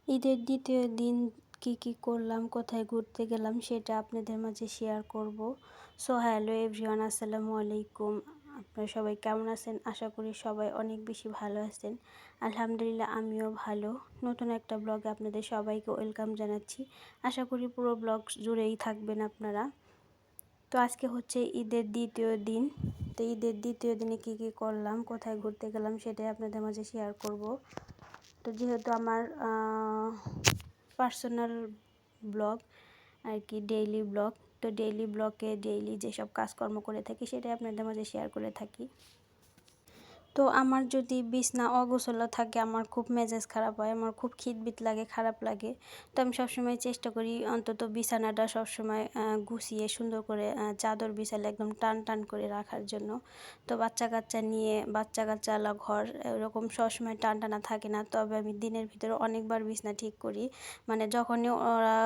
ঈদের দ্বিতীয় দিন কি করলাম, কোথায় ঘুরতে গেলাম সেটা আপনাদের মাঝে শেয়ার করব। সো হ্যালো এভরিওয়ান, আসসালামু আলাইকুম। আপনারা সবাই কেমন আছেন? আশা করি সবাই অনেক বেশি ভালো আছেন। আলহামদুলিল্লাহ আমিও ভালো। নতুন একটা ব্লগে আপনাদের সবাইকে ওয়েলকাম জানাচ্ছি। আশা করি পুরো ব্লগ জুড়েই থাকবেন আপনারা। তো আজকে হচ্ছে ঈদের দ্বিতীয় দিন। তো ঈদের দ্বিতীয় দিনে কি করলাম, কোথায় ঘুরতে গেলাম সেটাই আপনাদের মাঝে শেয়ার করব। তো যেহেতু আমার পার্সোনাল ব্লগ আর কি, ডেইলি ব্লগ, তো ডেইলি ব্লগে ডেইলি যেসব কাজকর্ম করে থাকি সেটাই আপনাদের মাঝে শেয়ার করে থাকি। তো আমার যদি বিছনা অগোছালো থাকে আমার খুব মেজাজ খারাপ হয়, আমার খুব খিটবিট লাগে, খারাপ লাগে। তো আমি সবসময় চেষ্টা করি অন্তত বিছানাটা সবসময় গুছিয়ে সুন্দর করে চাদর বিছালে একদম টান টান করে রাখার জন্য। তো বাচ্চা কাচ্চাওয়ালা ঘর এরকম সবসময় টান টানা থাকে না, তবে আমি দিনের ভিতরে অনেকবার বিছনা ঠিক করি। মানে যখনই ওরা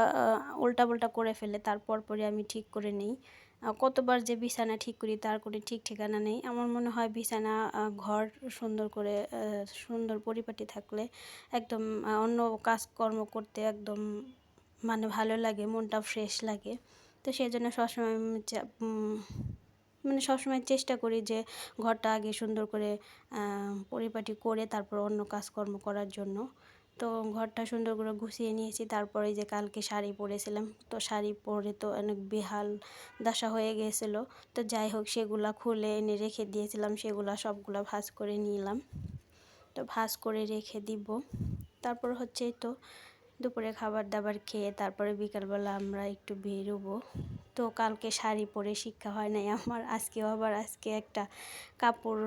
উল্টাপাল্টা করে ফেলে তারপর পরে আমি ঠিক করে নিই। কতবার যে বিছানা ঠিক করি তার কোনো ঠিক ঠিকানা নেই। আমার মনে হয় বিছানা ঘর সুন্দর করে সুন্দর পরিপাটি থাকলে একদম অন্য কাজকর্ম করতে একদম মানে ভালো লাগে, মনটা ফ্রেশ লাগে। তো সেই জন্য সবসময় মানে সবসময় চেষ্টা করি যে ঘরটা আগে সুন্দর করে পরিপাটি করে তারপর অন্য কাজকর্ম করার জন্য। তো ঘরটা সুন্দর করে গুছিয়ে নিয়েছি। তারপরে যে কালকে শাড়ি পরেছিলাম, তো শাড়ি পরে তো অনেক বেহাল দশা হয়ে গিয়েছিলো। তো যাই হোক সেগুলা খুলে এনে রেখে দিয়েছিলাম, সেগুলা সবগুলা ভাঁজ করে নিলাম। তো ভাঁজ করে রেখে দিব। তারপর হচ্ছে তো দুপুরে খাবার দাবার খেয়ে তারপরে বিকালবেলা আমরা একটু বেরোবো। তো কালকে শাড়ি পরে শিক্ষা হয় নাই আমার, আজকে একটা কাপড়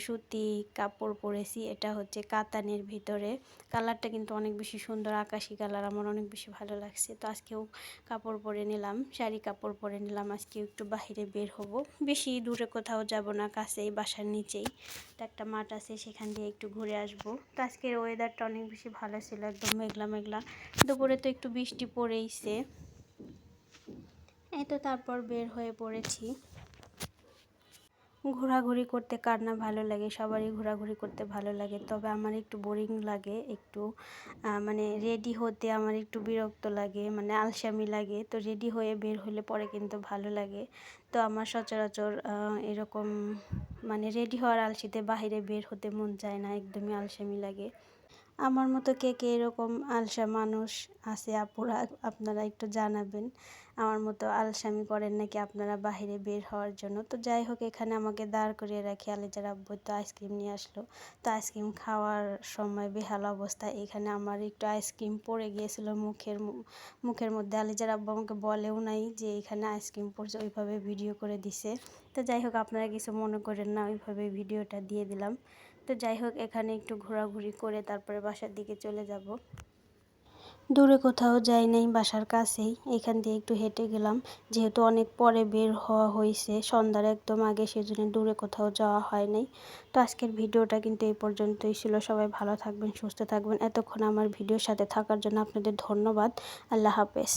সুতি কাপড় পরেছি। এটা হচ্ছে কাতানের ভিতরে, কালারটা কিন্তু অনেক বেশি সুন্দর, আকাশি কালার, আমার অনেক বেশি ভালো লাগছে। তো আজকেও কাপড় পরে নিলাম, শাড়ি কাপড় পরে নিলাম। আজকেও একটু বাইরে বের হব, বেশি দূরে কোথাও যাব না, কাছেই বাসার নিচেই তো একটা মাঠ আছে, সেখান দিয়ে একটু ঘুরে আসবো। তো আজকের ওয়েদারটা অনেক বেশি ভালো ছিল, একদম মেঘলা মেঘলা। দুপুরে তো একটু বৃষ্টি পড়েইছে। এই তো তারপর বের হয়ে পড়েছি। ঘোরাঘুরি করতে কার না ভালো লাগে, সবারই ঘোরাঘুরি করতে ভালো লাগে, তবে আমার একটু বোরিং লাগে, একটু মানে রেডি হতে আমার একটু বিরক্ত লাগে, মানে আলসেমি লাগে। তো রেডি হয়ে বের হলে পরে কিন্তু ভালো লাগে। তো আমার সচরাচর এরকম মানে রেডি হওয়ার আলসিতে বাহিরে বের হতে মন চায় না, একদমই আলসেমি লাগে। আমার মতো কে কে এরকম আলসা মানুষ আছে আপুরা, আপনারা একটু জানাবেন। আমার মতো আলসামি করেন নাকি আপনারা বাহিরে বের হওয়ার জন্য? তো যাই হোক, এখানে আমাকে দাঁড় করিয়ে রাখি আলিজার আব্বু, তো আইসক্রিম নিয়ে আসলো। তো আইসক্রিম খাওয়ার সময় বেহাল অবস্থা, এখানে আমার একটু আইসক্রিম পড়ে গিয়েছিল মুখের মধ্যে। আলিজার আব্বু আমাকে বলেও নাই যে এখানে আইসক্রিম পড়ছে, ওইভাবে ভিডিও করে দিছে। তো যাই হোক, আপনারা কিছু মনে করেন না, ওইভাবে ভিডিওটা দিয়ে দিলাম। তো যাই হোক, এখানে একটু ঘোরাঘুরি করে তারপরে বাসার দিকে চলে যাব। দূরে কোথাও যাই নাই, বাসার কাছেই, এখান দিয়ে একটু হেঁটে গেলাম। যেহেতু অনেক পরে বের হওয়া হয়েছে, সন্ধ্যার একদম আগে, সেজন্য দূরে কোথাও যাওয়া হয় নাই। তো আজকের ভিডিওটা কিন্তু এই পর্যন্তই ছিল। সবাই ভালো থাকবেন, সুস্থ থাকবেন। এতক্ষণ আমার ভিডিওর সাথে থাকার জন্য আপনাদের ধন্যবাদ। আল্লাহ হাফেজ।